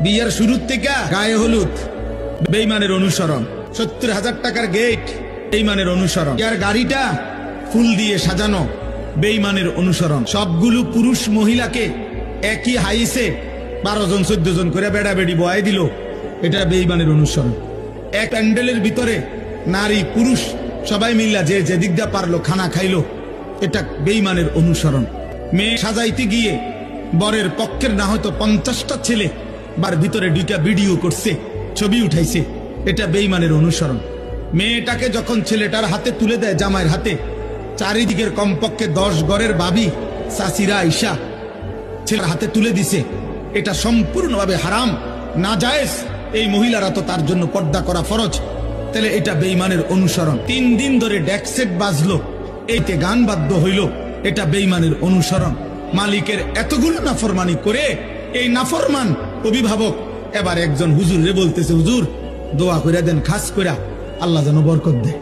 বিয়ের শুরুর থেকে গায়ে হলুদ বেঈমানের অনুসরণ, 70,000 টাকার গেট বেঈমানের অনুসরণ, আর গাড়িটা ফুল দিয়ে সাজানো বেঈমানের অনুসরণ। সবগুলো পুরুষ মহিলাকে একই হাইসে 12 জন 14 জন করে বেড়া বেড়ি বয়াই দিল, এটা বেঈমানের অনুসরণ। এক প্যান্ডেলের ভিতরে নারী পুরুষ সবাই মিল্লা যে যেদিক দিয়ে পারলো খানা খাইলো, এটা বেঈমানের অনুসরণ। মেয়ে সাজাইতে গিয়ে বরের পক্ষের না হয়তো 50টা ছেলে বার ভিতরে দুইটা ভিডিও করছে, ছবি উঠাইছে, এটা বেঈমানের অনুসরণ। মেয়েটাকে যখন ছেলেটার হাতে তুলে দেয়, জামাইয়ের হাতে, চারিদিকের কমপক্ষে 10 ঘরের ভাবি চাচিরা আইসা ছেলের হাতে তুলে দিছে, এটা সম্পূর্ণভাবে হারাম, নাজায়েজ। এই মহিলারা তো তার জন্য পর্দা করা ফরজ, তাহলে এটা বেঈমানের অনুসরণ। 3 দিন ধরে ডেকসেট বাজলো, এইতে গান বাদ্য হইল, এটা বেঈমানের অনুসরণ। মালিকের এতগুলো নাফরমানি করে এই নাফরমান অভিভাবক এবার একজন হুজুর রে বলতেছে, হুজুর দোয়া করে দেন, খাস করে আল্লাহ যেন বরকত দেয়।